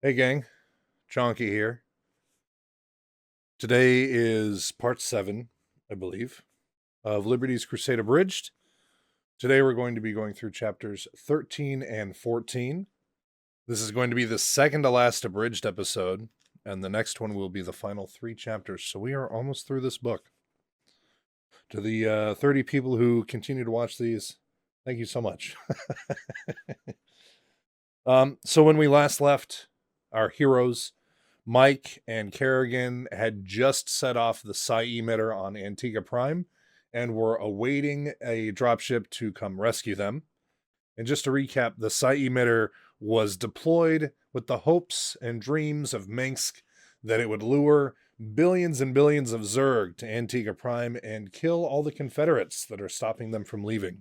Hey gang, Chonky here. Today is part 7, I believe, of Liberty's Crusade Abridged. Today we're going to be going through chapters 13 and 14. This is going to be the second to last abridged episode, and the next one will be the final 3 chapters, so we are almost through this book. To the 30 people who continue to watch these, thank you so much. So when we last left, our heroes, Mike and Kerrigan, had just set off the Psi-Emitter on Antiga Prime and were awaiting a dropship to come rescue them. And just to recap, the Psi-Emitter was deployed with the hopes and dreams of Minsk that it would lure billions and billions of Zerg to Antiga Prime and kill all the Confederates that are stopping them from leaving.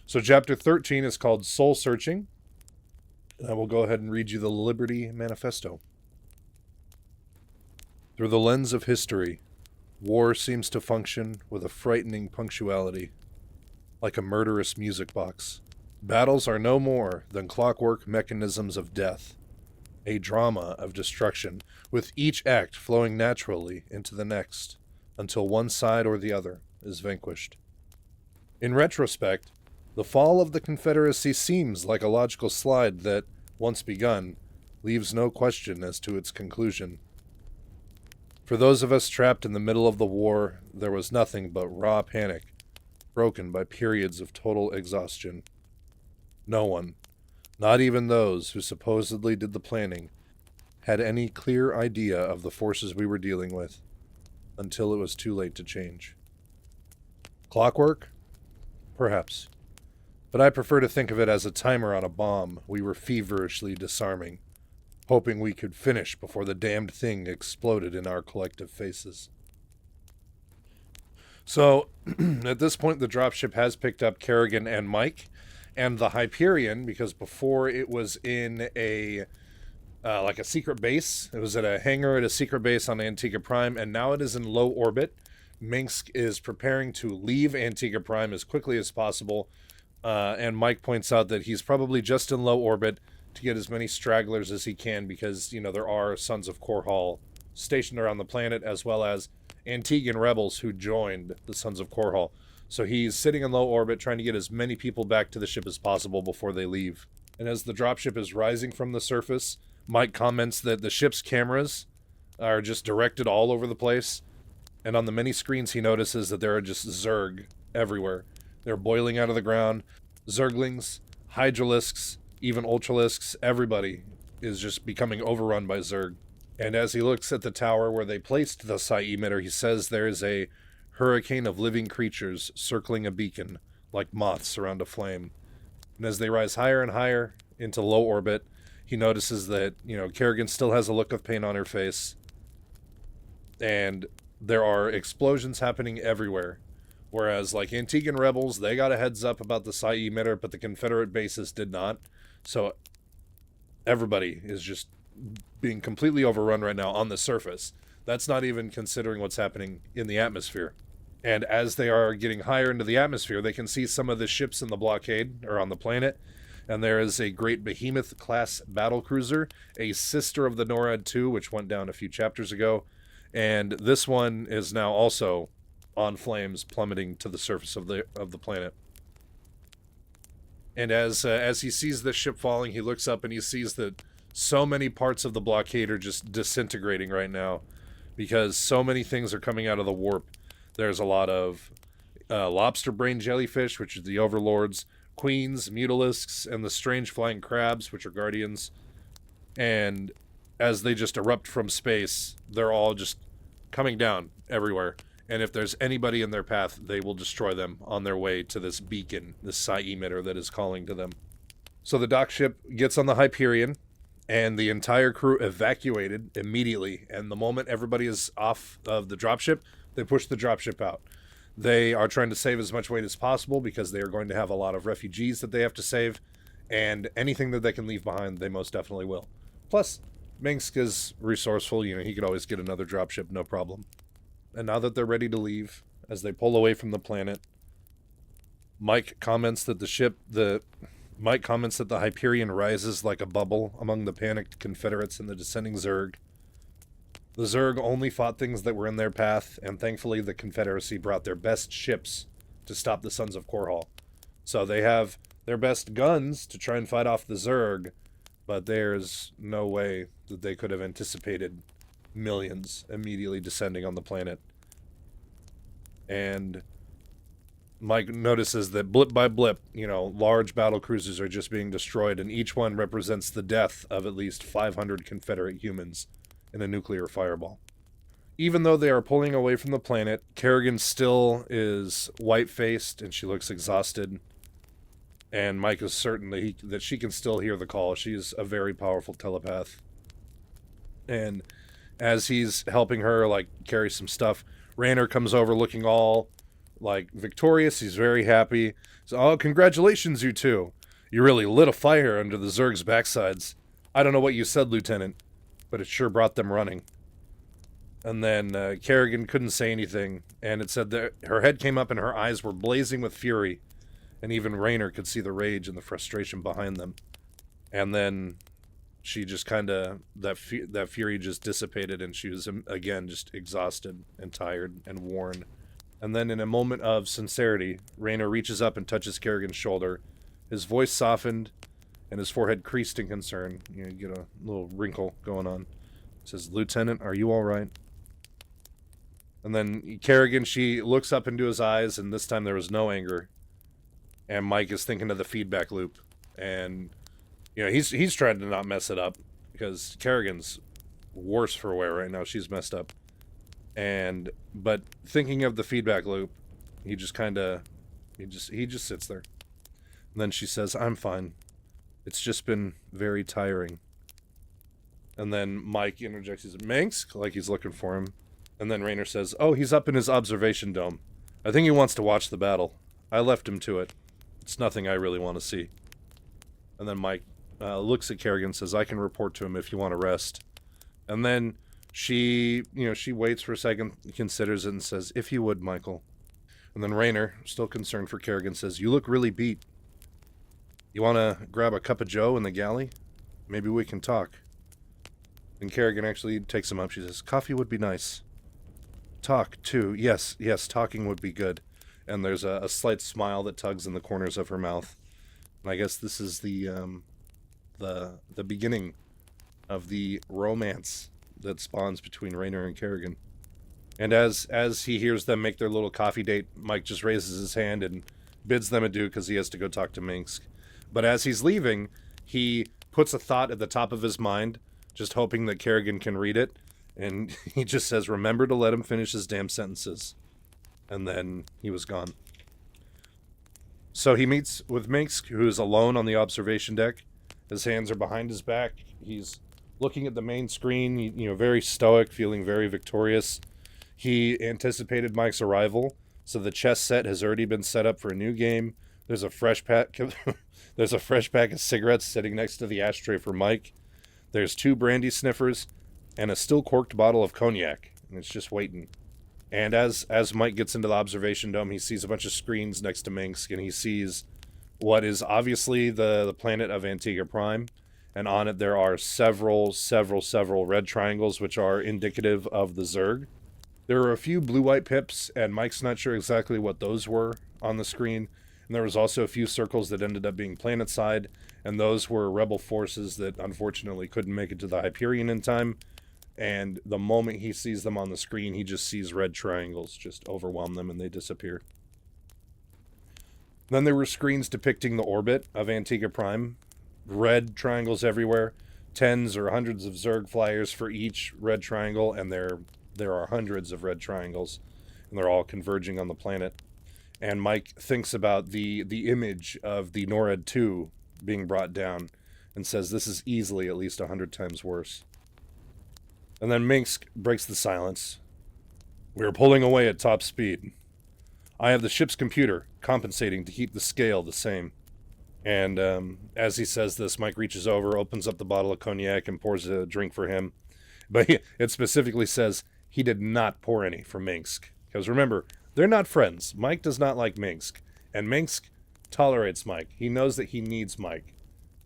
So chapter 13 is called Soul Searching. And I will go ahead and read you the Liberty Manifesto. Through the lens of history, war seems to function with a frightening punctuality, like a murderous music box. Battles are no more than clockwork mechanisms of death, a drama of destruction, with each act flowing naturally into the next, until one side or the other is vanquished. In retrospect, the fall of the Confederacy seems like a logical slide that, once begun, leaves no question as to its conclusion. For those of us trapped in the middle of the war, there was nothing but raw panic, broken by periods of total exhaustion. No one, not even those who supposedly did the planning, had any clear idea of the forces we were dealing with, until it was too late to change. Clockwork? Perhaps. But I prefer to think of it as a timer on a bomb we were feverishly disarming, hoping we could finish before the damned thing exploded in our collective faces. So, at this point, the dropship has picked up Kerrigan and Mike, and the Hyperion, because before it was in a secret base. It was at a hangar at a secret base on Antiga Prime, and now it is in low orbit. Minsk is preparing to leave Antiga Prime as quickly as possible, and Mike points out that he's probably just in low orbit to get as many stragglers as he can because, there are Sons of Korhal stationed around the planet, as well as Antiguan rebels who joined the Sons of Korhal. So he's sitting in low orbit trying to get as many people back to the ship as possible before they leave. And as the dropship is rising from the surface, Mike comments that the ship's cameras are just directed all over the place. And on the many screens, he notices that there are just Zerg everywhere. They're boiling out of the ground. Zerglings, Hydralisks, even Ultralisks, everybody is just becoming overrun by Zerg. And as he looks at the tower where they placed the Psi-Emitter, he says there is a hurricane of living creatures circling a beacon, like moths around a flame. And as they rise higher and higher into low orbit, he notices that, Kerrigan still has a look of pain on her face. And there are explosions happening everywhere. Whereas, like Antiguan rebels, they got a heads up about the Psi-Emitter, but the Confederate bases did not. So everybody is just being completely overrun right now on the surface. That's not even considering what's happening in the atmosphere. And as they are getting higher into the atmosphere, they can see some of the ships in the blockade, or on the planet. And there is a great Behemoth-class battlecruiser, a sister of the NORAD 2, which went down a few chapters ago. And this one is now also on flames, plummeting to the surface of the planet. And as he sees this ship falling, he looks up and he sees that so many parts of the blockade are just disintegrating right now, because so many things are coming out of the warp. There's a lot of lobster brain jellyfish, which is the overlords, queens, mutalisks, and the strange flying crabs, which are guardians. And as they just erupt from space, they're all just coming down everywhere. And if there's anybody in their path, they will destroy them on their way to this beacon, this Psi-Emitter that is calling to them. So the dock ship gets on the Hyperion, and the entire crew evacuated immediately. And the moment everybody is off of the dropship, they push the dropship out. They are trying to save as much weight as possible because they are going to have a lot of refugees that they have to save, and anything that they can leave behind, they most definitely will. Plus, Minsk is resourceful. He could always get another dropship, no problem. And now that they're ready to leave, as they pull away from the planet, Mike comments that the ship, Mike comments that the Hyperion rises like a bubble among the panicked Confederates and the descending Zerg. The Zerg only fought things that were in their path, and thankfully the Confederacy brought their best ships to stop the Sons of Korhal. So they have their best guns to try and fight off the Zerg, but there's no way that they could have anticipated millions immediately descending on the planet. And Mike notices that blip by blip, large battle cruisers are just being destroyed, and each one represents the death of at least 500 Confederate humans in a nuclear fireball. Even though they are pulling away from the planet, Kerrigan still is white-faced, and she looks exhausted. And Mike is certain that she can still hear the call. She's a very powerful telepath. And as he's helping her, carry some stuff, Raynor comes over looking all, victorious. He's very happy. So, oh, congratulations, you two. You really lit a fire under the Zerg's backsides. I don't know what you said, Lieutenant, but it sure brought them running. And then Kerrigan couldn't say anything, and it said that her head came up and her eyes were blazing with fury, and even Raynor could see the rage and the frustration behind them. And then she just kind of, that fury just dissipated, and she was, again, just exhausted and tired and worn. And then in a moment of sincerity, Raynor reaches up and touches Kerrigan's shoulder. His voice softened, and his forehead creased in concern. You get a little wrinkle going on. He says, Lieutenant, are you all right? And then Kerrigan, she looks up into his eyes, and this time there was no anger. And Mike is thinking of the feedback loop. And, he's trying to not mess it up, because Kerrigan's worse for wear right now. She's messed up. But thinking of the feedback loop, he just sits there. And then she says, I'm fine. It's just been very tiring. And then Mike interjects, he's Minsk, like he's looking for him. And then Raynor says, oh, he's up in his observation dome. I think he wants to watch the battle. I left him to it. It's nothing I really want to see. And then Mike looks at Kerrigan and says, I can report to him if you want to rest. And then she waits for a second, considers it, and says, if you would, Michael. And then Raynor, still concerned for Kerrigan, says, you look really beat. You want to grab a cup of joe in the galley? Maybe we can talk. And Kerrigan actually takes him up. She says, coffee would be nice. Talk, too. Yes, talking would be good. And there's a slight smile that tugs in the corners of her mouth. And I guess this is the beginning of the romance that spawns between Raynor and Kerrigan. And as he hears them make their little coffee date, Mike just raises his hand and bids them adieu because he has to go talk to Minsk. But as he's leaving, he puts a thought at the top of his mind, just hoping that Kerrigan can read it. And he just says, remember to let him finish his damn sentences. And then he was gone. So he meets with Minsk, who is alone on the observation deck. His hands are behind his back. He's looking at the main screen, very stoic, feeling very victorious. He anticipated Mike's arrival, so the chess set has already been set up for a new game. There's a fresh pack of cigarettes sitting next to the ashtray for Mike. There's 2 brandy sniffers and a still corked bottle of cognac, and it's just waiting. And as Mike gets into the observation dome, he sees a bunch of screens next to Minsk, and he sees what is obviously the planet of Antiga Prime, and on it there are several red triangles, which are indicative of the Zerg. There are a few blue-white pips, and Mike's not sure exactly what those were on the screen. And there was also a few circles that ended up being planet-side, and those were rebel forces that unfortunately couldn't make it to the Hyperion in time. And the moment he sees them on the screen, he just sees red triangles just overwhelm them, and they disappear. Then there were screens depicting the orbit of Antiga Prime. Red triangles everywhere. Tens or hundreds of Zerg flyers for each red triangle, and there are hundreds of red triangles, and they're all converging on the planet. And Mike thinks about the image of the NORAD 2 being brought down, and says this is easily at least 100 times worse. And then Minsk breaks the silence. We are pulling away at top speed. I have the ship's computer compensating to keep the scale the same. And as he says this, Mike reaches over, opens up the bottle of cognac, and pours a drink for him. But it specifically says he did not pour any for Minsk. Because remember, they're not friends. Mike does not like Minsk. And Minsk tolerates Mike. He knows that he needs Mike.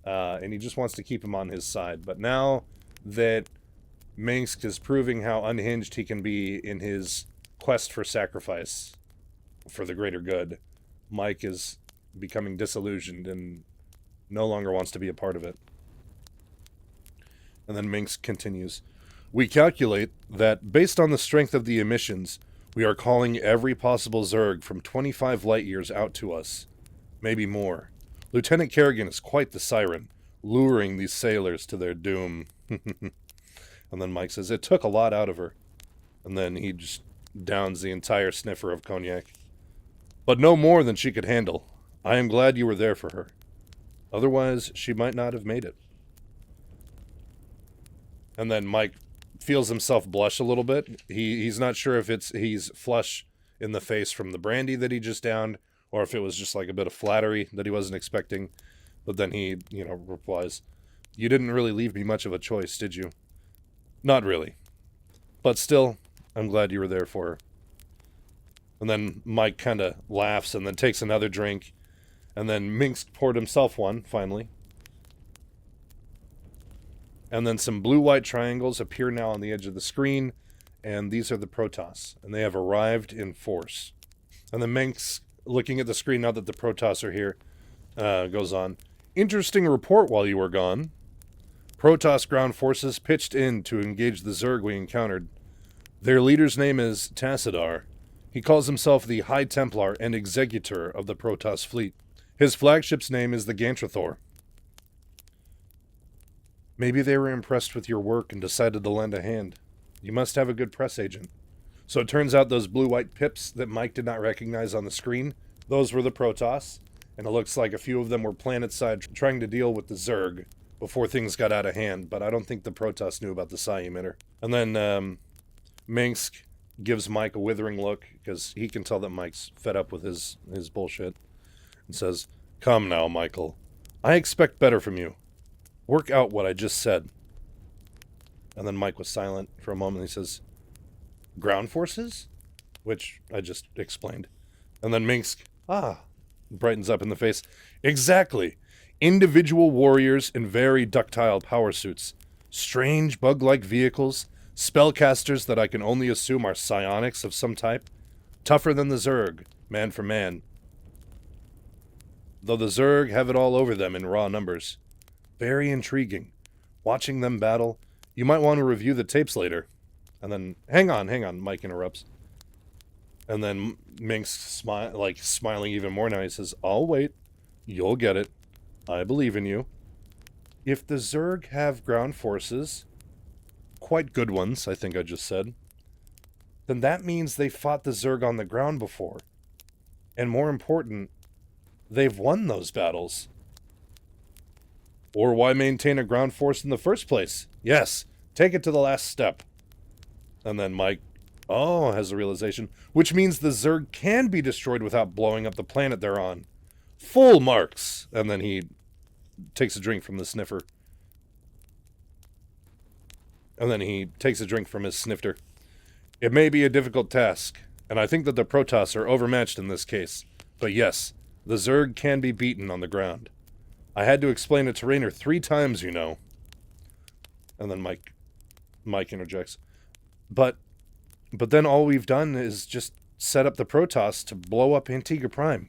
And he just wants to keep him on his side. But now that Minsk is proving how unhinged he can be in his quest for sacrifice for the greater good, Mike is becoming disillusioned and no longer wants to be a part of it. And then Minsk continues. We calculate that, based on the strength of the emissions, we are calling every possible Zerg from 25 light years out to us. Maybe more. Lieutenant Kerrigan is quite the siren, luring these sailors to their doom. And then Mike says, it took a lot out of her. And then he just downs the entire sniffer of cognac. But no more than she could handle. I am glad you were there for her. Otherwise, she might not have made it. And then Mike feels himself blush a little bit. He's not sure if he's flush in the face from the brandy that he just downed, or if it was just like a bit of flattery that he wasn't expecting. But then he, replies, you didn't really leave me much of a choice, did you? Not really. But still, I'm glad you were there for her. And then Mike kind of laughs and then takes another drink. And then Minsk poured himself one, finally. And then some blue-white triangles appear now on the edge of the screen. And these are the Protoss. And they have arrived in force. And then Minsk, looking at the screen now that the Protoss are here, goes on. Interesting report while you were gone. Protoss ground forces pitched in to engage the Zerg we encountered. Their leader's name is Tassadar. He calls himself the High Templar and Executor of the Protoss fleet. His flagship's name is the Gantrathor. Maybe they were impressed with your work and decided to lend a hand. You must have a good press agent. So it turns out those blue-white pips that Mike did not recognize on the screen, those were the Protoss, and it looks like a few of them were planet-side trying to deal with the Zerg before things got out of hand, but I don't think the Protoss knew about the Psi-Emitter. And then Minsk gives Mike a withering look, because he can tell that Mike's fed up with his bullshit, and says, Come now, Michael. I expect better from you. Work out what I just said. And then Mike was silent for a moment. He says, ground forces? Which I just explained. And then Minsk, brightens up in the face. Exactly. Individual warriors in very ductile power suits. Strange bug-like vehicles. Spellcasters that I can only assume are psionics of some type. Tougher than the Zerg, man for man. Though the Zerg have it all over them in raw numbers. Very intriguing. Watching them battle, you might want to review the tapes later. And then, hang on, Mike interrupts. And then Minsk smiling even more now. He says, I'll wait. You'll get it. I believe in you. If the Zerg have ground forces, quite good ones, I think I just said, then that means they fought the Zerg on the ground before. And more important, they've won those battles. Or why maintain a ground force in the first place? Yes, take it to the last step. And then Mike, has a realization, which means the Zerg can be destroyed without blowing up the planet they're on. Full marks. And then he takes a drink from the sniffer. And then he takes a drink from his snifter. It may be a difficult task, and I think that the Protoss are overmatched in this case. But yes, the Zerg can be beaten on the ground. I had to explain it to Raynor 3 times, you know. And then Mike interjects. But then all we've done is just set up the Protoss to blow up Antiga Prime.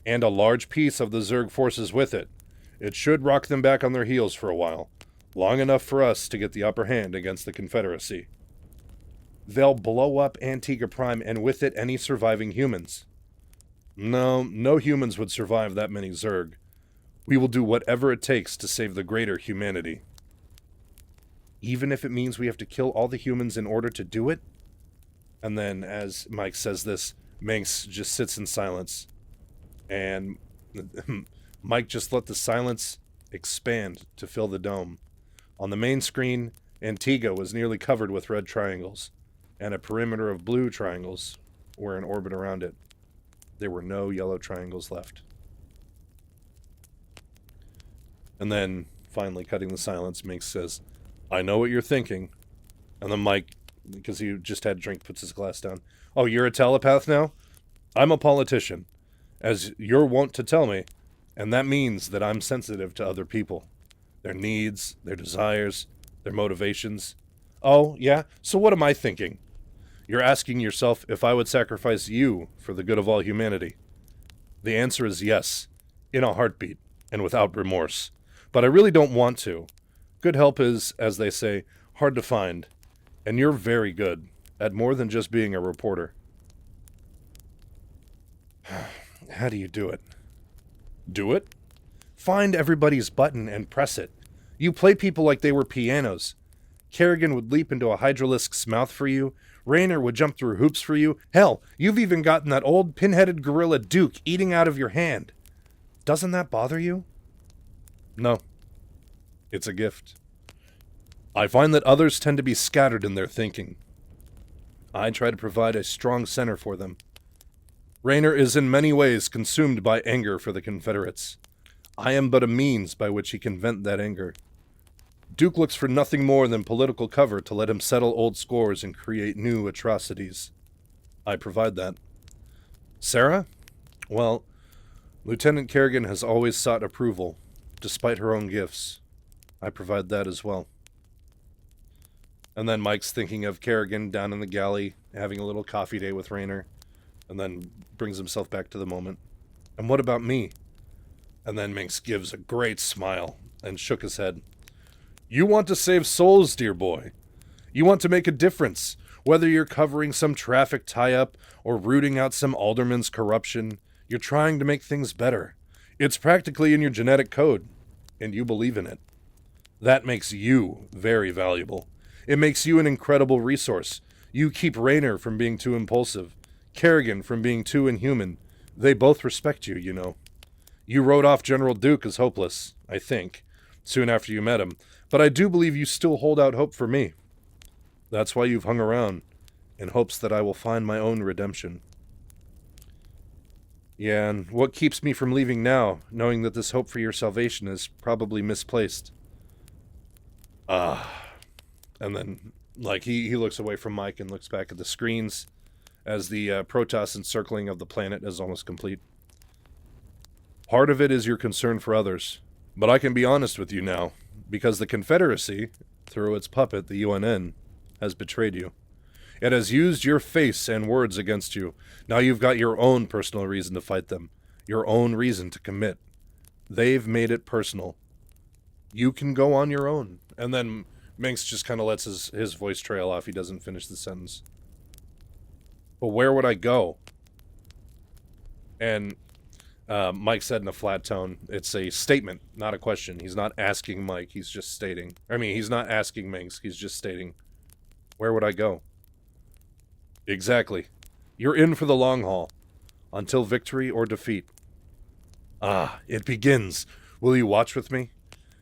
And a large piece of the Zerg forces with it. It should rock them back on their heels for a while. Long enough for us to get the upper hand against the Confederacy. They'll blow up Antiga Prime and with it any surviving humans. No humans would survive that many Zerg. We will do whatever it takes to save the greater humanity. Even if it means we have to kill all the humans in order to do it? And then, as Mike says this, Minsk just sits in silence. And Mike just let the silence expand to fill the dome. On the main screen, Antigua was nearly covered with red triangles, and a perimeter of blue triangles were in orbit around it. There were no yellow triangles left. And then, finally cutting the silence, Minks says, I know what you're thinking. And then Mike, because he just had a drink, puts his glass down. Oh, you're a telepath now? I'm a politician. as you're wont to tell me, and that means that I'm sensitive to other people. Their needs, their desires, their motivations. Oh, yeah? So what am I thinking? You're asking yourself if I would sacrifice you for the good of all humanity. The answer is yes, in a heartbeat, and without remorse. But I really don't want to. Good help is, as they say, hard to find, and you're very good at more than just being a reporter. How do you do it? Do it? Find everybody's button and press it. You play people like they were pianos. Kerrigan would leap into a hydralisk's mouth for you. Raynor would jump through hoops for you. Hell, you've even gotten that old pin-headed gorilla Duke eating out of your hand. Doesn't that bother you? No. It's a gift. I find that others tend to be scattered in their thinking. I try to provide a strong center for them. Raynor is in many ways consumed by anger for the Confederates. I am but a means by which he can vent that anger. Duke looks for nothing more than political cover to let him settle old scores and create new atrocities. I provide that. Sarah? Well, Lieutenant Kerrigan has always sought approval, despite her own gifts. I provide that as well. And then Mike's thinking of Kerrigan down in the galley, having a little coffee day with Raynor, and then brings himself back to the moment. And what about me? And then Minx gives a great smile and shook his head. You want to save souls, dear boy. You want to make a difference, whether you're covering some traffic tie-up or rooting out some alderman's corruption. You're trying to make things better. It's practically in your genetic code, and you believe in it. That makes you very valuable. It makes you an incredible resource. You keep Raynor from being too impulsive, Kerrigan from being too inhuman. They both respect you, you know. You wrote off General Duke as hopeless, I think, soon after you met him, but I do believe you still hold out hope for me. That's why you've hung around, in hopes that I will find my own redemption. Yeah, and what keeps me from leaving now, knowing that this hope for your salvation is probably misplaced? And then, he looks away from Mike and looks back at the screens as the Protoss encircling of the planet is almost complete. Part of it is your concern for others, but I can be honest with you now, because the Confederacy, through its puppet, the UNN, has betrayed you. It has used your face and words against you. Now you've got your own personal reason to fight them, your own reason to commit. They've made it personal. You can go on your own. And then Minx just kind of lets his voice trail off. He doesn't finish the sentence. But where would I go? And Mike said in a flat tone, it's a statement, not a question. He's not asking Mike, he's just stating. He's not asking Minx, he's just stating, where would I go? Exactly. You're in for the long haul, until victory or defeat. It begins. Will you watch with me?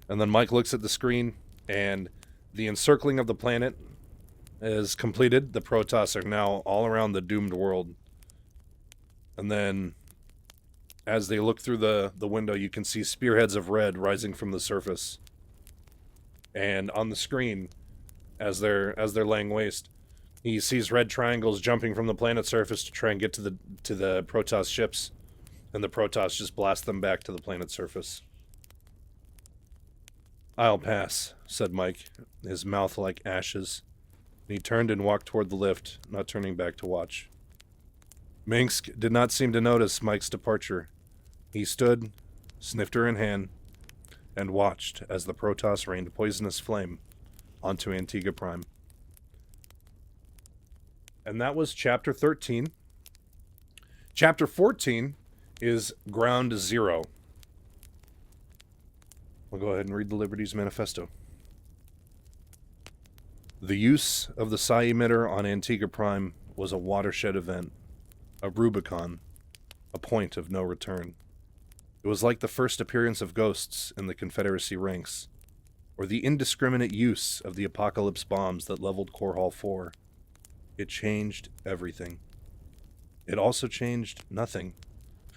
And then Mike looks at the screen, and the encircling of the planet is completed. The Protoss are now all around the doomed world. And then, as they look through the window, you can see spearheads of red rising from the surface. And on the screen, as they're laying waste, he sees red triangles jumping from the planet's surface to try and get to the Protoss ships, and the Protoss just blast them back to the planet's surface. I'll pass, said Mike, his mouth like ashes. And he turned and walked toward the lift, not turning back to watch. Minx did not seem to notice Mike's departure. He stood, snifter in hand, and watched as the Protoss rained poisonous flame onto Antiga Prime. And that was Chapter 13. Chapter 14 is Ground Zero. We'll go ahead and read the Liberties Manifesto. The use of the Psi-Emitter on Antiga Prime was a watershed event, a Rubicon, a point of no return. It was like the first appearance of ghosts in the Confederacy ranks, or the indiscriminate use of the apocalypse bombs that leveled Core Hall 4. It changed everything. It also changed nothing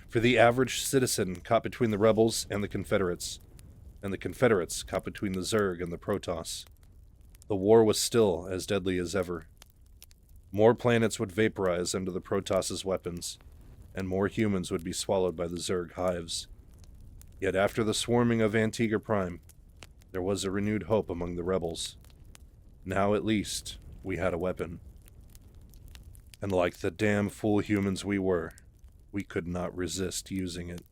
for the average citizen caught between the rebels and the Confederates caught between the Zerg and the Protoss. The war was still as deadly as ever. More planets would vaporize under the Protoss's weapons, and more humans would be swallowed by the Zerg hives. Yet after the swarming of Antiga Prime, there was a renewed hope among the rebels. Now at least, we had a weapon. And like the damn fool humans we were, we could not resist using it.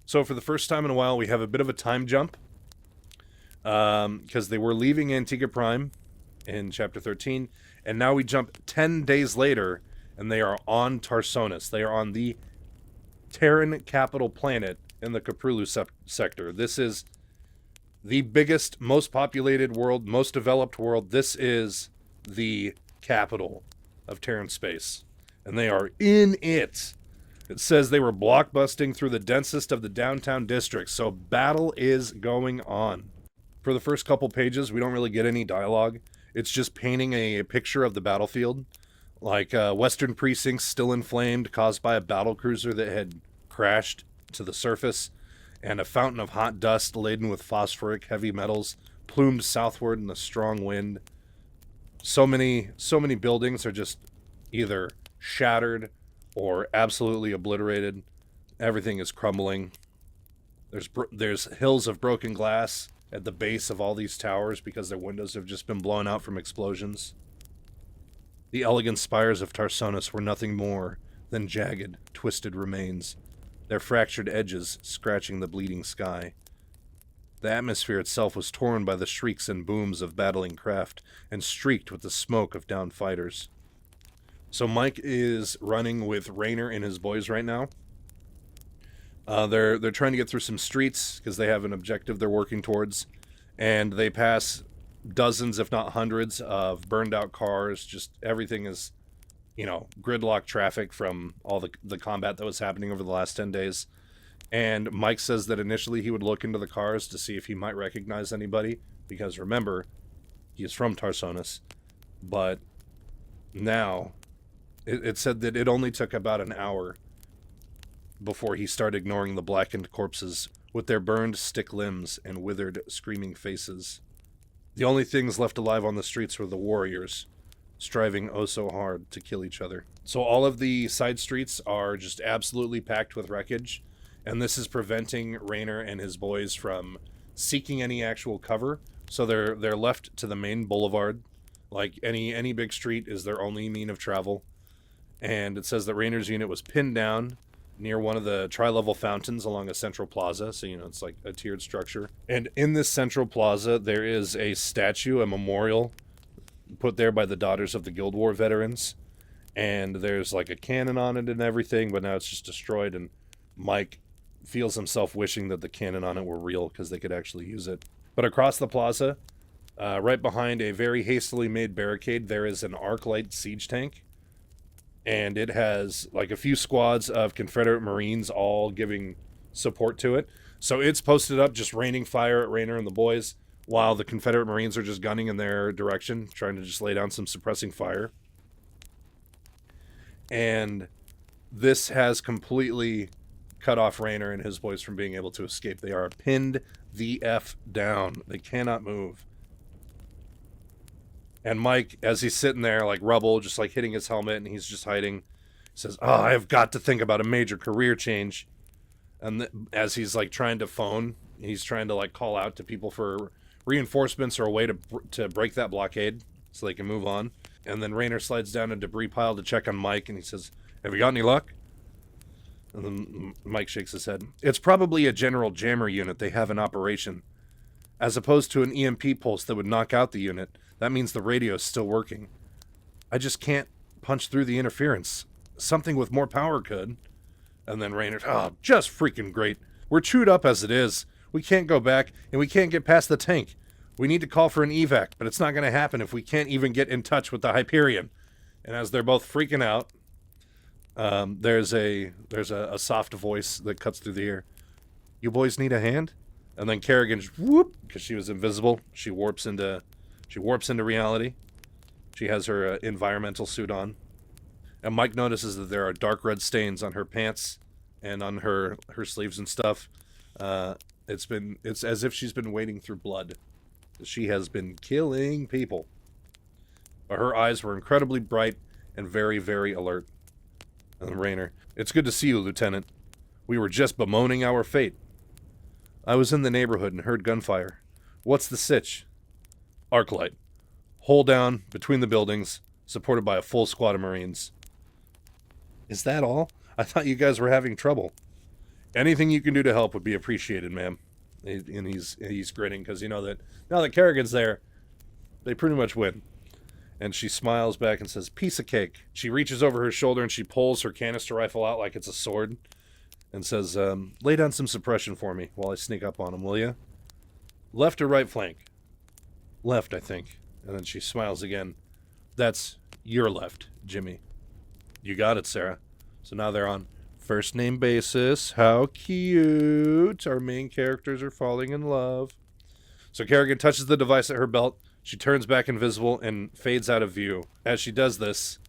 So for the first time in a while, we have a bit of a time jump. Because they were leaving Antiga Prime in Chapter 13, and now we jump 10 days later, and they are on Tarsonis. They are on the Terran capital planet in the Caprulu sector. This is the biggest, most populated world, most developed world. This is the capital of Terran space, and they are in it. It says they were blockbusting through the densest of the downtown districts, so battle is going on. For the first couple pages, we don't really get any dialogue. It's just painting a picture of the battlefield, like Western precincts still inflamed, caused by a battle cruiser that had crashed to the surface, and a fountain of hot dust laden with phosphoric heavy metals plumed southward in the strong wind. So many buildings are just either shattered or absolutely obliterated. Everything is crumbling. There's hills of broken glass at the base of all these towers because their windows have just been blown out from explosions. The elegant spires of Tarsonis were nothing more than jagged, twisted remains, their fractured edges scratching the bleeding sky. The atmosphere itself was torn by the shrieks and booms of battling craft and streaked with the smoke of downed fighters. So Mike is running with Raynor and his boys right now. They're trying to get through some streets because they have an objective they're working towards, and they pass dozens, if not hundreds, of burned out cars. Just everything is, gridlock traffic from all the combat that was happening over the last 10 days. And Mike says that initially he would look into the cars to see if he might recognize anybody, because remember, he is from Tarsonis. But now, it said that it only took about an hour before he started ignoring the blackened corpses with their burned stick limbs and withered, screaming faces. The only things left alive on the streets were the warriors, striving oh so hard to kill each other. So all of the side streets are just absolutely packed with wreckage, and this is preventing Raynor and his boys from seeking any actual cover. So they're left to the main boulevard. Like any big street is their only mean of travel. And it says that Raynor's unit was pinned down near one of the tri-level fountains along a central plaza. So, it's like a tiered structure. And in this central plaza, there is a statue, a memorial, put there by the Daughters of the Guild War veterans. And there's like a cannon on it and everything, but now it's just destroyed. And Mike feels himself wishing that the cannon on it were real because they could actually use it. But across the plaza, right behind a very hastily made barricade, there is an arc light siege tank. And it has like a few squads of Confederate Marines all giving support to it. So it's posted up just raining fire at Raynor and the boys while the Confederate Marines are just gunning in their direction, trying to just lay down some suppressing fire. And this has completely cut off Raynor and his boys from being able to escape. They are pinned the F down. They cannot move. And Mike, as he's sitting there, like rubble, just like hitting his helmet, and he's just hiding, says, I have got to think about a major career change. And as he's like trying to phone, he's trying to like call out to people for reinforcements or a way to break that blockade so they can move on. And then Raynor slides down a debris pile to check on Mike, and he says, have you got any luck? And then Mike shakes his head. It's probably a general jammer unit they have in operation. As opposed to an EMP pulse that would knock out the unit, that means the radio's still working. I just can't punch through the interference. Something with more power could. And then Raynor, just freaking great. We're chewed up as it is. We can't go back, and we can't get past the tank. We need to call for an evac, but it's not going to happen if we can't even get in touch with the Hyperion. And as they're both freaking out, there's a soft voice that cuts through the ear. You boys need a hand? And then Kerrigan just whoop, because she was invisible. She warps into reality. She has her environmental suit on. And Mike notices that there are dark red stains on her pants and on her sleeves and stuff. It's as if she's been wading through blood. She has been killing people. But her eyes were incredibly bright and very, very alert. And Raynor, it's good to see you, Lieutenant. We were just bemoaning our fate. I was in the neighborhood and heard gunfire. What's the sitch? Arclight. Hole down, between the buildings, supported by a full squad of Marines. Is that all? I thought you guys were having trouble. Anything you can do to help would be appreciated, ma'am. And he's grinning because you know that now that Kerrigan's there, they pretty much win. And she smiles back and says, piece of cake. She reaches over her shoulder and she pulls her canister rifle out like it's a sword and says, lay down some suppression for me while I sneak up on him, will you? Left or right flank? Left, I think. And then she smiles again. That's your left, Jimmy. You got it, Sarah. So now they're on first name basis. How cute. Our main characters are falling in love. So Kerrigan touches the device at her belt. She turns back invisible and fades out of view. As she does this,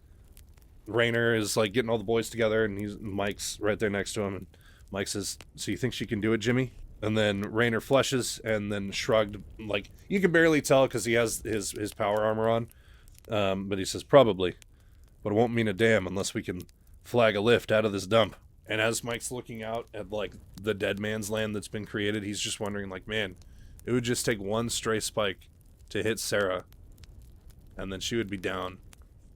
Raynor is like getting all the boys together and Mike's right there next to him. And Mike says, so you think she can do it, Jimmy? And then Raynor flushes and then shrugged. Like, you can barely tell because he has his power armor on. But he says, probably. But it won't mean a damn unless we can flag a lift out of this dump. And as Mike's looking out at, like, the dead man's land that's been created, he's just wondering, like, man, it would just take one stray spike to hit Sarah. And then she would be down.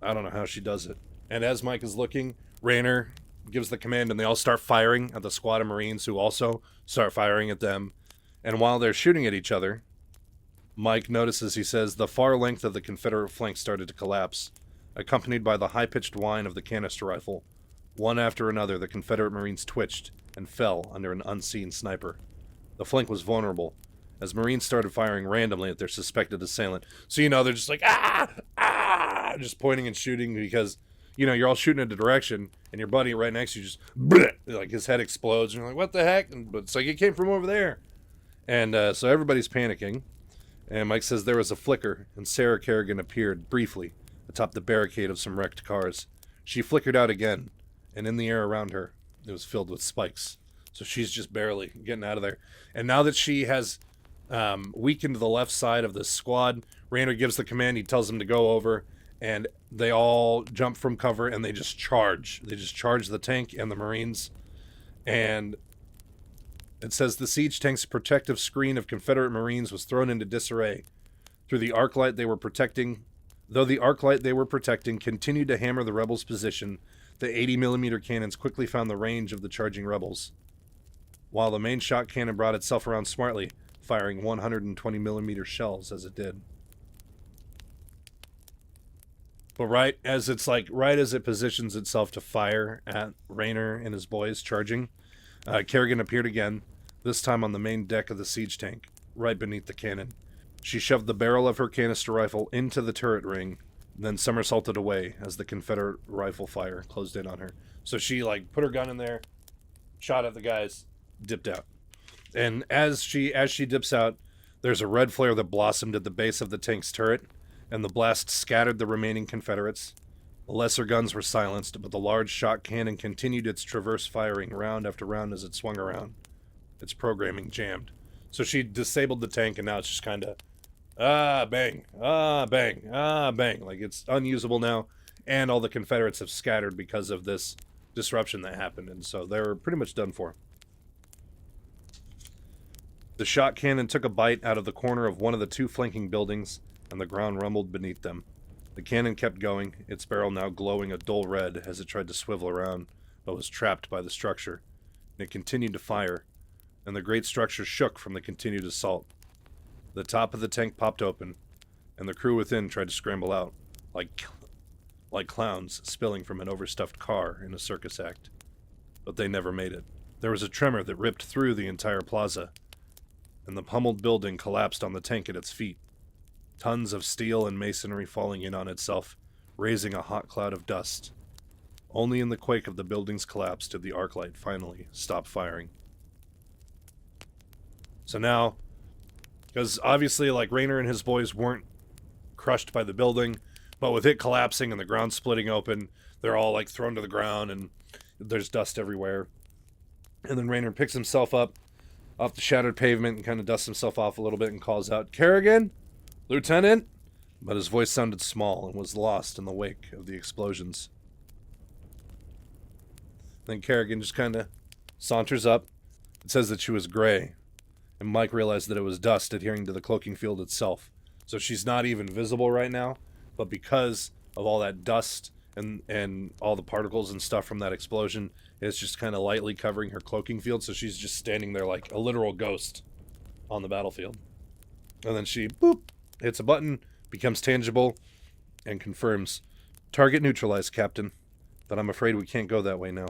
I don't know how she does it. And as Mike is looking, Raynor gives the command and they all start firing at the squad of Marines who also start firing at them. And while they're shooting at each other, Mike notices, he says, the far length of the Confederate flank started to collapse, accompanied by the high-pitched whine of the canister rifle. One after another, the Confederate Marines twitched and fell under an unseen sniper. The flank was vulnerable, as Marines started firing randomly at their suspected assailant. So, you know, they're just like, just pointing and shooting because, you know, you're all shooting in a direction, and your buddy right next to you just, bleh, like his head explodes, and you're like, what the heck? But it's like, it came from over there. And so everybody's panicking, and Mike says there was a flicker, and Sarah Kerrigan appeared briefly atop the barricade of some wrecked cars. She flickered out again, and in the air around her, it was filled with spikes. So she's just barely getting out of there. And now that she has weakened the left side of the squad, Raynor gives the command. He tells them to go over, and they all jump from cover, and they just charge. They just charge the tank and the Marines. And it says the siege tank's protective screen of Confederate Marines was thrown into disarray. Though the arc light they were protecting continued to hammer the rebels' position, the 80mm cannons quickly found the range of the charging rebels, while the main shot cannon brought itself around smartly, firing 120mm shells as it did. But right as it positions itself to fire at Raynor and his boys charging, Kerrigan appeared again, this time on the main deck of the siege tank, right beneath the cannon. She shoved the barrel of her canister rifle into the turret ring, then somersaulted away as the Confederate rifle fire closed in on her. So she, like, put her gun in there, shot at the guys, dipped out. And as she dips out, there's a red flare that blossomed at the base of the tank's turret, and the blast scattered the remaining Confederates. The lesser guns were silenced, but the large shot cannon continued its traverse firing round after round as it swung around. Its programming jammed. So she disabled the tank, and now it's just kind of bang, bang, bang. Like, it's unusable now, and all the Confederates have scattered because of this disruption that happened, and so they're pretty much done for. The shot cannon took a bite out of the corner of one of the two flanking buildings, and the ground rumbled beneath them. The cannon kept going, its barrel now glowing a dull red as it tried to swivel around, but was trapped by the structure. And it continued to fire, and the great structure shook from the continued assault. The top of the tank popped open, and the crew within tried to scramble out, like clowns spilling from an overstuffed car in a circus act. But they never made it. There was a tremor that ripped through the entire plaza, and the pummeled building collapsed on the tank at its feet. Tons of steel and masonry falling in on itself, raising a hot cloud of dust. Only in the quake of the building's collapse did the arc light finally stop firing. So now, because obviously, like, Raynor and his boys weren't crushed by the building, but with it collapsing and the ground splitting open, they're all, like, thrown to the ground, and there's dust everywhere. And then Raynor picks himself up off the shattered pavement and kind of dusts himself off a little bit and calls out, "Kerrigan? Lieutenant?" But his voice sounded small and was lost in the wake of the explosions. Then Kerrigan just kind of saunters up. It says that she was gray, and Mike realized that it was dust adhering to the cloaking field itself. So she's not even visible right now, but because of all that dust and all the particles and stuff from that explosion, it's just kind of lightly covering her cloaking field, so she's just standing there like a literal ghost on the battlefield. And then she, boop, hits a button, becomes tangible, and confirms, "Target neutralized, Captain. But I'm afraid we can't go that way now."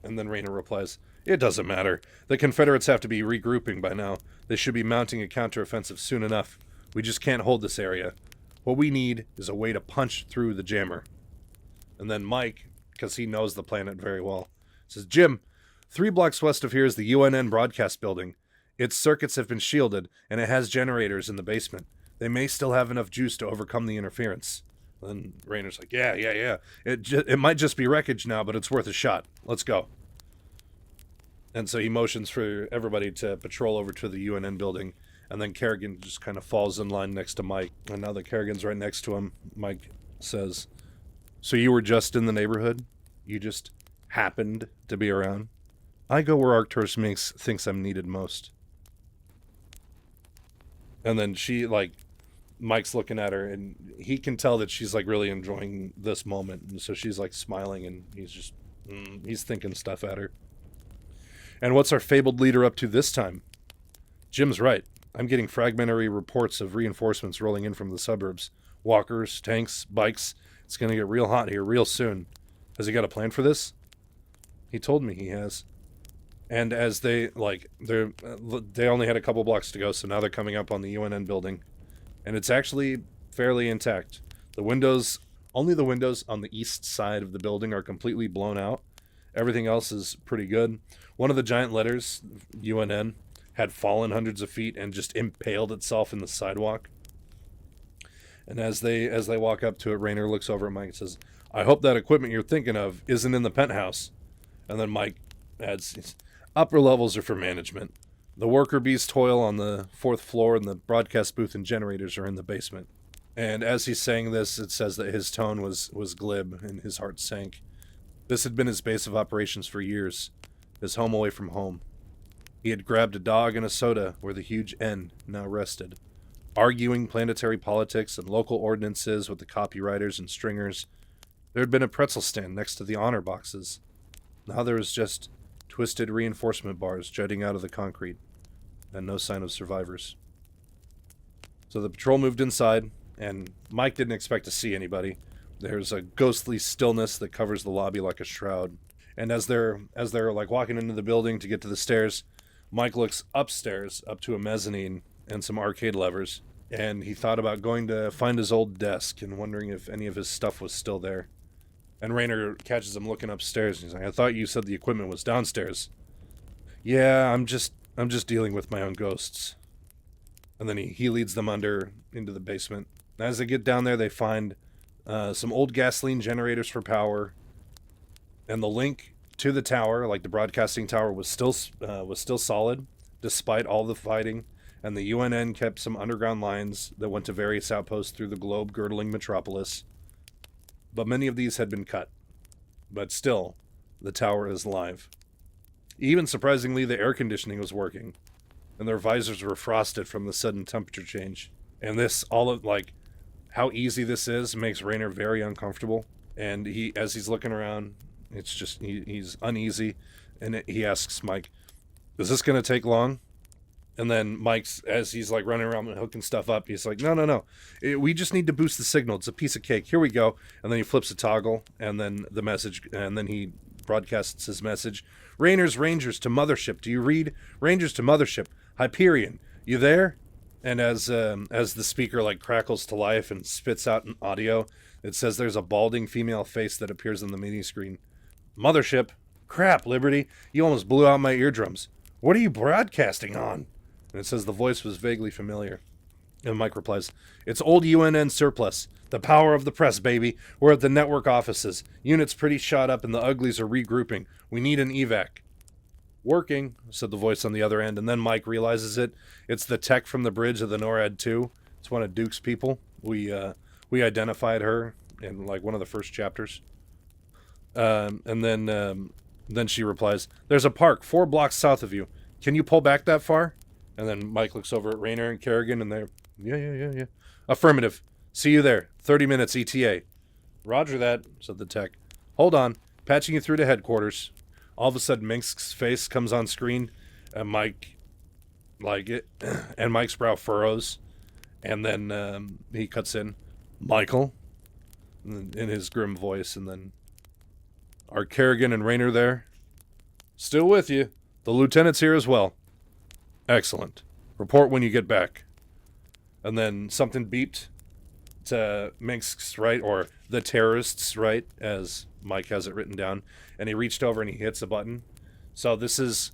And then Rayner replies, "It doesn't matter. The Confederates have to be regrouping by now. They should be mounting a counteroffensive soon enough. We just can't hold this area. What we need is a way to punch through the jammer." And then Mike, because he knows the planet very well, says, "Jim, 3 blocks west of here is the UNN broadcast building. Its circuits have been shielded, and it has generators in the basement. They may still have enough juice to overcome the interference." And Rayner's like, yeah. It might just be wreckage now, but it's worth a shot. Let's go. And so he motions for everybody to patrol over to the UNN building, and then Kerrigan just kind of falls in line next to Mike. And now that Kerrigan's right next to him, Mike says, "So you were just in the neighborhood? You just happened to be around? I go where Arcturus thinks I'm needed most." And then she, like, Mike's looking at her, and he can tell that she's, like, really enjoying this moment. And so she's, like, smiling, and he's just, he's thinking stuff at her. "And what's our fabled leader up to this time?" "Jim's right. I'm getting fragmentary reports of reinforcements rolling in from the suburbs. Walkers, tanks, bikes. It's going to get real hot here real soon. Has he got a plan for this?" "He told me he has." And as they only had a couple blocks to go, so now they're coming up on the UNN building. And it's actually fairly intact. Only the windows on the east side of the building are completely blown out. Everything else is pretty good. One of the giant letters, UNN, had fallen hundreds of feet and just impaled itself in the sidewalk. And as they walk up to it, Rayner looks over at Mike and says, "I hope that equipment you're thinking of isn't in the penthouse." And then Mike adds, "Upper levels are for management. The worker bees toil on the 4th floor, and the broadcast booth and generators are in the basement." And as he's saying this, it says that his tone was glib, and his heart sank. This had been his base of operations for years, his home away from home. He had grabbed a dog and a soda where the huge N now rested, arguing planetary politics and local ordinances with the copywriters and stringers. There had been a pretzel stand next to the honor boxes. Now there was just twisted reinforcement bars jutting out of the concrete, and no sign of survivors. So the patrol moved inside, and Mike didn't expect to see anybody. There's a ghostly stillness that covers the lobby like a shroud. And as they're like walking into the building to get to the stairs, Mike looks upstairs, up to a mezzanine and some arcade levers, and he thought about going to find his old desk and wondering if any of his stuff was still there. And Rayner catches him looking upstairs, and he's like, "I thought you said the equipment was downstairs." "Yeah, I'm just dealing with my own ghosts." And then he leads them into the basement. And as they get down there, they find some old gasoline generators for power, and the link to the tower, like the broadcasting tower, was still solid despite all the fighting. And the UNN kept some underground lines that went to various outposts through the globe-girdling metropolis. But many of these had been cut. But still, the tower is live. Even surprisingly, the air conditioning was working, and their visors were frosted from the sudden temperature change. And this, how easy this is, makes Rayner very uncomfortable. And as he's looking around, it's just, he's uneasy. And he asks Mike, "Is this going to take long?" And then Mike's, as he's like running around and hooking stuff up, he's like, no. We just need to boost the signal. It's a piece of cake. Here we go. And then he flips a toggle, and then the message, and then he broadcasts his message. "Rayner's Rangers to Mothership. Do you read? Rangers to Mothership. Hyperion. You there?" And as the speaker like crackles to life and spits out an audio, it says there's a balding female face that appears on the mini screen. "Mothership. Crap, Liberty. You almost blew out my eardrums. What are you broadcasting on?" And it says the voice was vaguely familiar. And Mike replies, "It's old UNN surplus. The power of the press, baby. We're at the network offices. Units pretty shot up, and the uglies are regrouping. We need an evac." "Working," said the voice on the other end, and then Mike realizes it. It's the tech from the bridge of the NORAD 2. It's one of Duke's people. We identified her in like one of the first chapters. And then Then she replies, "There's a park 4 blocks south of you. Can you pull back that far?" And then Mike looks over at Rayner and Kerrigan, and they're, yeah. Affirmative. See you there. 30 minutes ETA. Roger that, said the tech. Hold on. Patching you through to headquarters. All of a sudden, Mink's face comes on screen, and Mike, and Mike's brow furrows, and then he cuts in, "Michael," in his grim voice, and then, "Are Kerrigan and Rayner there?" "Still with you. The lieutenant's here as well." "Excellent. Report when you get back." And then something beeped to Mink's right, or the terrorists' right, as Mike has it written down, and he reached over and he hits a button. So this is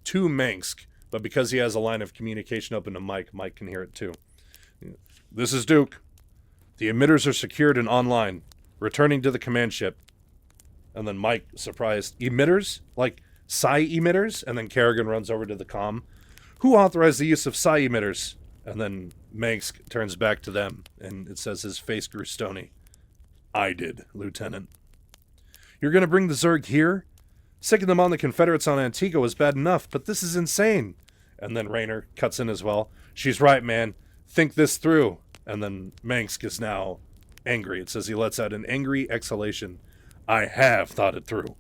to Minsk, but because he has a line of communication open to Mike, Mike can hear it too. "This is Duke. The emitters are secured and online. Returning to the command ship." And then Mike, surprised, "Emitters? Like Psi-Emitters?" And then Kerrigan runs over to the comm. "Who authorized the use of Psi-Emitters?" And then Manx turns back to them, and it says his face grew stony. "I did, Lieutenant." "You're going to bring the Zerg here? Sicking them on the Confederates on Antiga was bad enough, but this is insane." And then Rayner cuts in as well. "She's right, man. Think this through." And then Manx is now angry. It says he lets out an angry exhalation. "I have thought it through.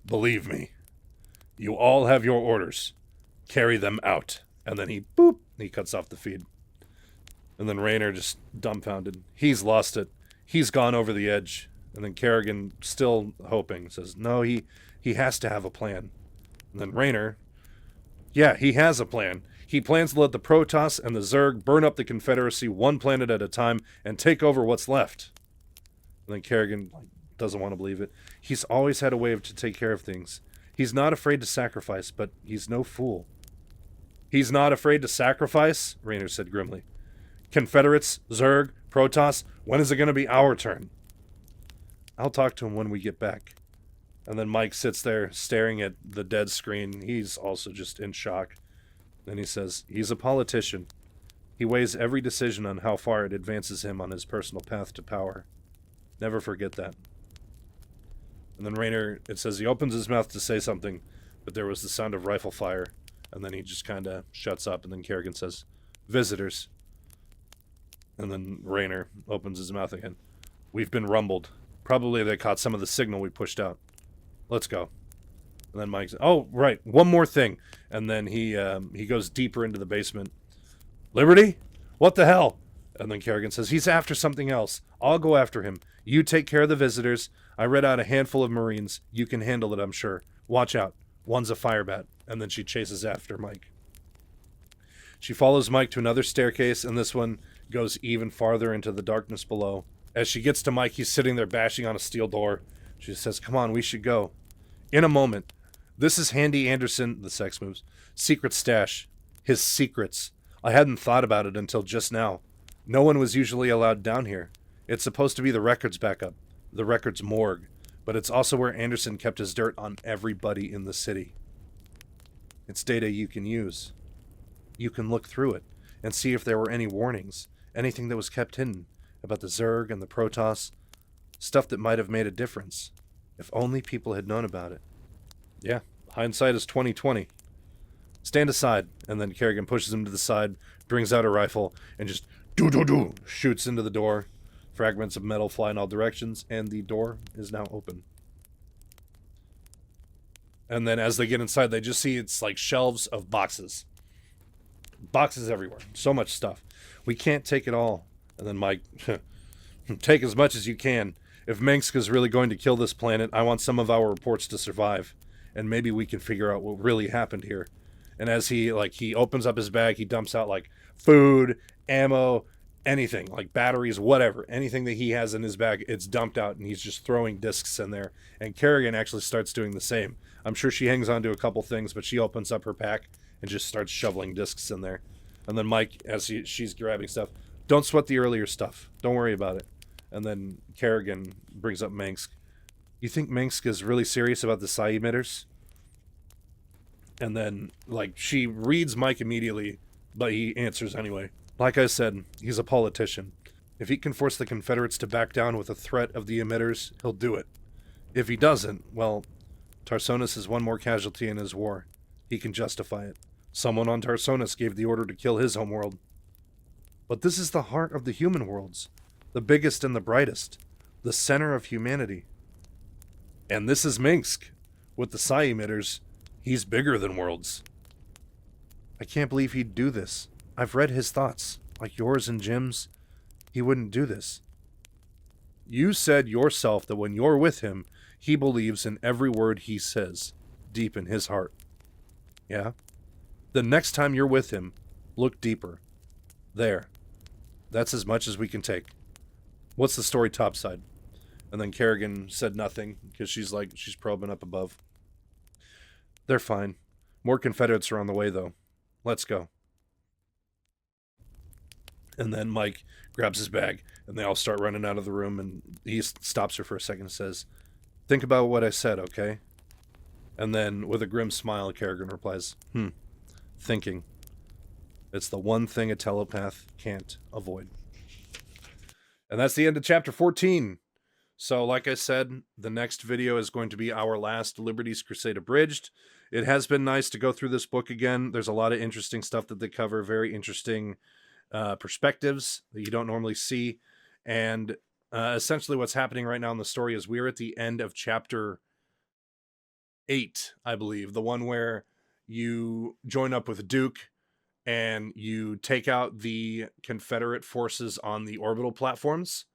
Believe me. You all have your orders. Carry them out." And then he cuts off the feed. And then Rayner just dumbfounded. He's lost it. He's gone over the edge. And then Kerrigan, still hoping, says, "No, he has to have a plan." And then Rayner, "Yeah, he has a plan. He plans to let the Protoss and the Zerg burn up the Confederacy one planet at a time and take over what's left." And then Kerrigan doesn't want to believe it. "He's always had a way to take care of things. He's not afraid to sacrifice, but he's no fool." "He's not afraid to sacrifice?" Rayner said grimly. "Confederates, Zerg, Protoss, when is it going to be our turn?" "I'll talk to him when we get back." And then Mike sits there staring at the dead screen. He's also just in shock. Then he says, "He's a politician. He weighs every decision on how far it advances him on his personal path to power. Never forget that." And then Rayner, it says he opens his mouth to say something, but there was the sound of rifle fire. And then he just kind of shuts up, and then Kerrigan says, "Visitors." And then Rayner opens his mouth again. "We've been rumbled. Probably they caught some of the signal we pushed out. Let's go." And then Mike says, "Oh, right, one more thing." And then he goes deeper into the basement. "Liberty? What the hell?" And then Kerrigan says, "He's after something else. I'll go after him. You take care of the visitors. I read out a handful of Marines. You can handle it, I'm sure. Watch out. One's a firebat." And then she chases after Mike. She follows Mike to another staircase, and this one goes even farther into the darkness below. As she gets to Mike, he's sitting there bashing on a steel door. She says, "Come on, we should go." "In a moment. This is Handy Anderson," the sex moves, "secret stash. His secrets. I hadn't thought about it until just now. No one was usually allowed down here. It's supposed to be the records backup, the records morgue, but it's also where Anderson kept his dirt on everybody in the city. It's data you can use. You can look through it and see if there were any warnings, anything that was kept hidden about the Zerg and the Protoss, stuff that might have made a difference, if only people had known about it." Yeah, hindsight is 20/20. "Stand aside." And then Kerrigan pushes him to the side, brings out a rifle, and just shoots into the door. Fragments of metal fly in all directions, and the door is now open. And then as they get inside, they just see it's like shelves of boxes. Boxes everywhere. So much stuff. "We can't take it all." And then Mike, "Take as much as you can. If Minsk is really going to kill this planet, I want some of our reports to survive. And maybe we can figure out what really happened here." And as he opens up his bag, he dumps out like food, ammo, anything, like batteries, whatever. Anything that he has in his bag, it's dumped out, and he's just throwing discs in there. And Kerrigan actually starts doing the same. I'm sure she hangs on to a couple things, but she opens up her pack and just starts shoveling discs in there. And then Mike, as she's grabbing stuff, "Don't sweat the earlier stuff. Don't worry about it." And then Kerrigan brings up Minsk. "You think Minsk is really serious about the Psi-Emitters?" And then, she reads Mike immediately, but he answers anyway. "Like I said, he's a politician. If he can force the Confederates to back down with a threat of the emitters, he'll do it. If he doesn't, well, Tarsonis is one more casualty in his war. He can justify it. Someone on Tarsonis gave the order to kill his homeworld. But this is the heart of the human worlds, the biggest and the brightest, the center of humanity. And this is Minsk. With the Psi-Emitters, he's bigger than worlds. I can't believe he'd do this. I've read his thoughts, like yours and Jim's. He wouldn't do this. You said yourself that when you're with him, he believes in every word he says, deep in his heart. Yeah? The next time you're with him, look deeper. There. That's as much as we can take. What's the story topside? And then Kerrigan said nothing, because she's probing up above. They're fine. More Confederates are on the way, though. Let's go. And then Mike grabs his bag, and they all start running out of the room, and he stops her for a second and says, think about what I said, okay? And then, with a grim smile, Kerrigan replies, thinking. It's the one thing a telepath can't avoid. And that's the end of chapter 14. So, like I said, the next video is going to be our last Liberty's Crusade Abridged. It has been nice to go through this book again. There's a lot of interesting stuff that they cover, very interesting perspectives that you don't normally see. And essentially what's happening right now in the story is we're at the end of chapter 8, I believe. The one where you join up with Duke and you take out the Confederate forces on the orbital platforms.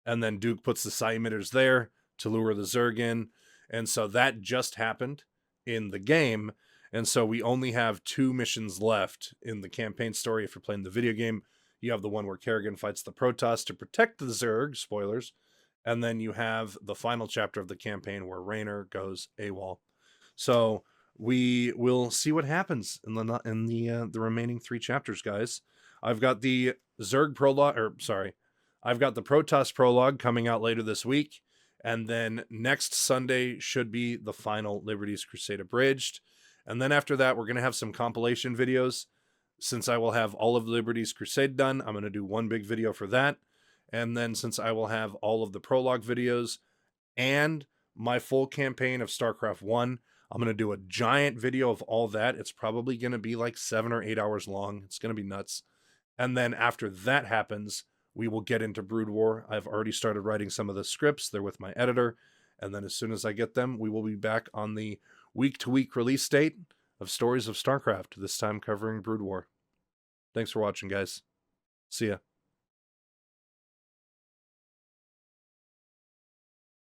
And then Duke puts the Psi-Emitters there to lure the Zerg in. And so that just happened in the game. And so we only have 2 missions left in the campaign story. If you're playing the video game, you have the one where Kerrigan fights the Protoss to protect the Zerg, spoilers. And then you have the final chapter of the campaign where Raynor goes AWOL. So we will see what happens in the remaining 3 chapters, guys. I've got the Zerg prologue, I've got the Protoss prologue coming out later this week. And then next Sunday should be the final Liberty's Crusade Abridged. And then after that, we're going to have some compilation videos. Since I will have all of Liberty's Crusade done, I'm going to do one big video for that. And then since I will have all of the prologue videos and my full campaign of Starcraft 1, I'm going to do a giant video of all that. It's probably going to be like 7 or 8 hours long. It's going to be nuts. And then after that happens, we will get into Brood War. I've already started writing some of the scripts. They're with my editor. And then as soon as I get them, we will be back on the week-to-week release date of Stories of Starcraft, this time covering Brood War. Thanks for watching, guys. See ya.